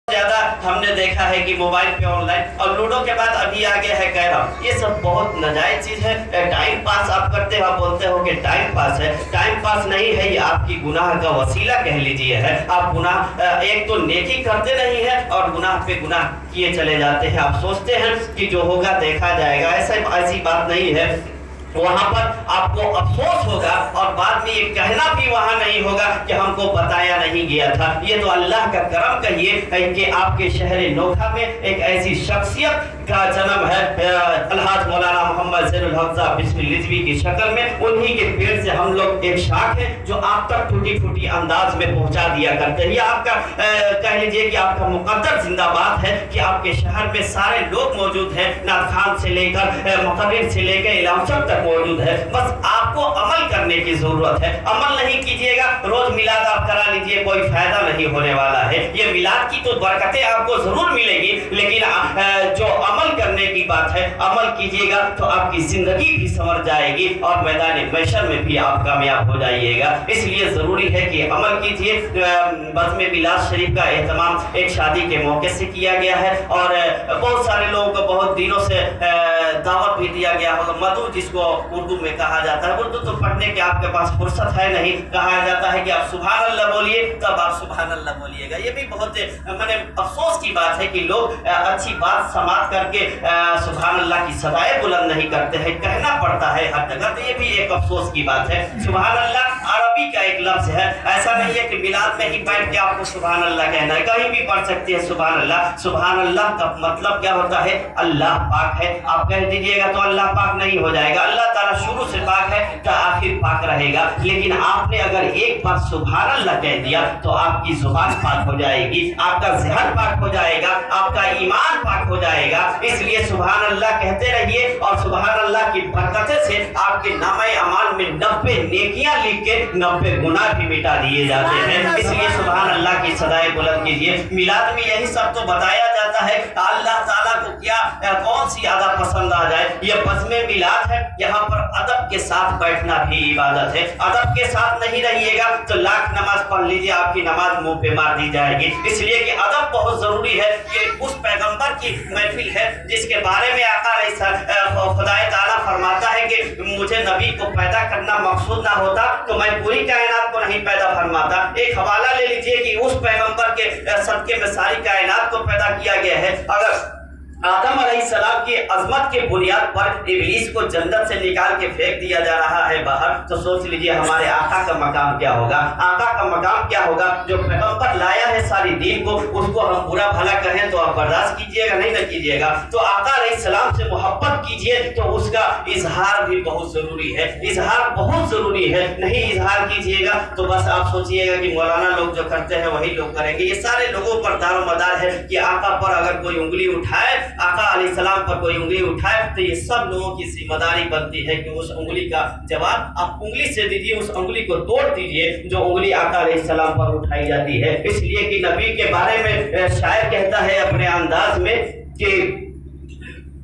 ज्यादा हमने देखा है कि मोबाइल पे ऑनलाइन, और लूडो के बाद अभी आ गया है कैरम। ये सब बहुत नाजायज चीज है। टाइम पास आप करते हो, आप बोलते हो कि टाइम पास है, टाइम पास नहीं है, ये आपकी गुनाह का वसीला कह लीजिए है। आप गुनाह एक तो नेकी करते नहीं है और गुनाह पे गुनाह किए चले जाते हैं। आप सोचते हैं कि जो होगा देखा जाएगा, ऐसी बात नहीं है। वहां पर आपको अफसोस होगा और बाद में ये कहना भी वहां नहीं होगा कि हमको बताया नहीं गया था। ये तो अल्लाह का करम कहिए कि आपके शहर नोखा में एक ऐसी शख्सियत का जन्म है, अलहाज मौलाना मोहम्मद ज़ैनुल हक साहब बिस्मिल रिजवी की शक्ल में। उन्हीं के पेड़ से हम लोग एक शाख है जो आप तक टूटी फूटी अंदाज में पहुंचा दिया करते हैं। ये आपका कह लीजिए कि आपका मुकद्दर जिंदाबाद है कि आपके शहर में सारे लोग मौजूद हैं, नाथ खान से लेकर मुकर्रिर से लेकर इलाम तक मौजूद है। बस आपको अमल करने की जरूरत है। अमल नहीं कीजिएगा, रोज मिलाद आप करा लीजिए, कोई फायदा नहीं होने वाला है। ये मिलाद की तो बरकतें आपको जरूर मिलेगी, लेकिन जो अमल करने की बात है, अमल कीजिएगा तो आपकी जिंदगी भी संवर जाएगी और मैदान महशर में भी आप कामयाब हो जाइएगा। इसलिए जरूरी है कि अमल कीजिए। बज़्म मिलाद शरीफ का एहतमाम एक शादी के मौके से किया गया है और बहुत सारे लोगों को बहुत दिनों से दावत भी दिया गया होगा। मधु जिसको उर्दू में कहा जाता है, उर्दू तो पढ़ने के आपके पास फुर्सत है नहीं। कहा जाता है कि आप सुभान अल्लाह बोलिए, तब आप सुभान अल्लाह बोलिएगा। ये भी बहुत मैंने अफसोस की बात है कि लोग अच्छी बात समाप्त करके सुभान अल्लाह की सदाएं बुलंद नहीं करते हैं। कहना पड़ता है हर जगह, तो ये भी एक अफसोस की बात है। सुभान अल्लाह अरबी का एक लफ्ज है, ऐसा नहीं है कि मिलाद में ही बैठ के आपको सुभान अल्लाह कहना है, कहीं भी पढ़ सकते हैं सुभान अल्लाह। सुभान अल्लाह का मतलब क्या होता है? अल्लाह पाक है। आप कह दीजिएगा तो अल्लाह पाक नहीं हो जाएगा। अल्लाह ताला शुरू से पाक है तो आखिर पाक रहेगा। लेकिन आपने अगर एक बार सुभान अल्लाह कह दिया तो आपकी जुबान पाक हो जाएगी, आपका ज़हन पाक हो जाएगा, आपका ईमान पाक हो जाएगा। इसलिए सुभान अल्लाह कहते रहिए और सुभान अल्लाह की बरकत से आपके नामे अमाल में 90 नेकियां लिख के 90 गुनाह भी मिटा दिए जाते हैं। इसलिए सुभान अल्लाह की सदाएं बुलंद कीजिए। मिलाद में यही सब तो बताया जाता है। अल्लाह ताला को क्या कौन सी अदब पसंद आ जाए, ये बज़्म मिलाद है। यहाँ पर अदब के साथ बैठना भी इबादत है। अदब के साथ नहीं रहिएगा तो लाख नमाज पढ़ लीजिए, आपकी नमाज मुंह पे मार दी जाएगी। इसलिए कि अदब बहुत जरूरी है। ये उस पैगंबर की महफिल है जिसके बारे में आका खुदाए ताला फरमाता है कि मुझे नबी को पैदा करना मकसूद ना होता तो मैं पूरी कायनात को नहीं पैदा फरमाता। एक हवाला ले लीजिए कि उस पैगंबर के सदके में सारी कायनात को पैदा किया गया है। अगर आदम अलैहिस्सलाम की अजमत के बुनियाद पर इब्लीस को जन्नत से निकाल के फेंक दिया जा रहा है बाहर, तो सोच लीजिए हमारे आका का मकाम क्या होगा। आका का मकाम क्या होगा? जो पैगंबर लाया है सारी दीन को, उसको हम बुरा भला कहें तो आप बर्दाश्त कीजिएगा, नहीं न कीजिएगा। तो आका अलैहिस्सलाम से मोहब्बत कीजिए तो उसका इजहार भी बहुत जरूरी है। इजहार बहुत जरूरी है। नहीं इजहार कीजिएगा तो बस आप सोचिएगा कि मौलाना लोग जो करते हैं वही लोग करेंगे। ये सारे लोगों पर दारोमदार है कि आका पर अगर कोई उंगली उठाए, आका अलैहिस्सलाम पर कोई उंगली उठाए तो ये सब लोगों की जिम्मेदारी बनती है कि उस उंगली का जवाब आप उंगली से दीजिए, उस उंगली को तोड़ दीजिए जो उंगली आका अलैहिस्सलाम पर उठाई जाती है। इसलिए कि नबी के बारे में शायर कहता है अपने अंदाज में कि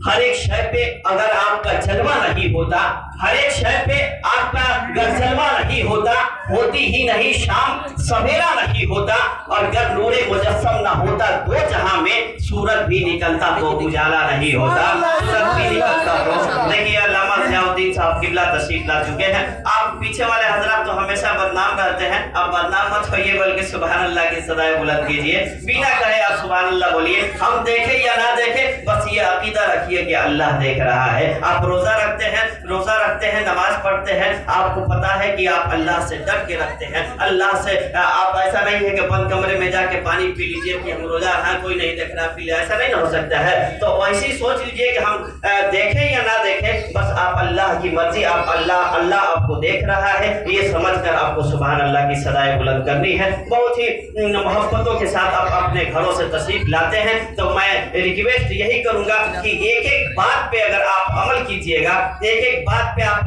हर एक शय पे अगर आपका जलवा नहीं होता, हर एक शय पे आपका अगर जलवा नहीं होता, होती ही नहीं शाम सवेरा नहीं होता, और अगर नूरे मुजस्सम ना होता दो जहां में सूरज भी निकलता तो उजाला नहीं होता। सूरज भी निकलता तो देखिए अल्लामा ज़ियाउद्दीन साहब किबला तशरीफ ला चुके हैं। आप पीछे वाले हजरात तो हमेशा बदनाम रहते हैं, अब बदनाम मत होइए बल्कि सुभान अल्लाह की सदाएं बुलंद कीजिए। बिना कहे आप सुभान अल्लाह बोलिए। हम देखे या ना देखे बस ये अकीदा रखिए कि अल्लाह देख रहा है। आप रोजा रखते हैं, नमाज पढ़ते हैं, आपको पता है कि आप अल्लाह से डर के रखते हैं। अल्लाह से आप ऐसा नहीं है कि बंद कमरे में जाके पानी पी लीजिए कि हम रोजा है कोई नहीं देख रहा पी ले, ऐसा नहीं हो सकता है। तो वैसे ही सोच लीजिए कि हम देखें या ना देखें, बस आप अल्लाह की मर्जी, आप अल्लाह आपको देख रहा है, ये समझकर आपको सुभान अल्लाह की सदाएं बुलंद करनी है। बहुत ही मोहब्बतों के साथ आप अपने घरों से तशरीफ लाते हैं तो मैं रिक्वेस्ट यही करूंगा कि एक एक बात पे अगर आप अमल कीजिएगा, एक एक बात पे आप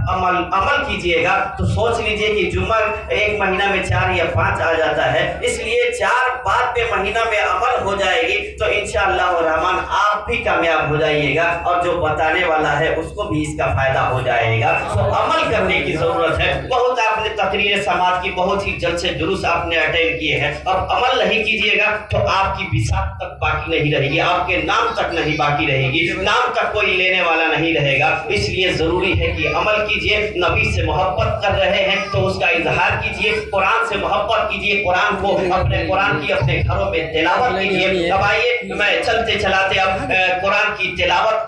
अमल कीजिएगा तो सोच लीजिए कि जुम्मा एक महीना में 4 या 5 आ जाता है। इसलिए 4 बात पे महीना में अमल हो जाएगी तो इंशाअल्लाह रहमान आप भी कामयाब हो जाइएगा और जो बताने वाला है उसको भी इसका फायदा हो जाएगा। तो अमल करने की जरूरत है। बहुत आपने तकरीर समाज की बहुत ही जल्द से जुलूस आपने अटेंड किए हैं, अब अमल नहीं कीजिएगा तो आपकी बिसात तक बाकी नहीं रहेगी, आपके नाम तक नहीं बाकी रहेगी, नाम तक कोई लेने वाला नहीं रहेगा। इसलिए जरूरी है कि अमल कीजिए। नबी से मोहब्बत कर रहे हैं तो उसका इजहार कीजिए, कुरान से मोहब्बत कीजिए, कुरान को अपने कुरान की अपने घरों में तिलावत कीजिए। अब आइए मैं चलते चलाते अब कुरान की तिलावत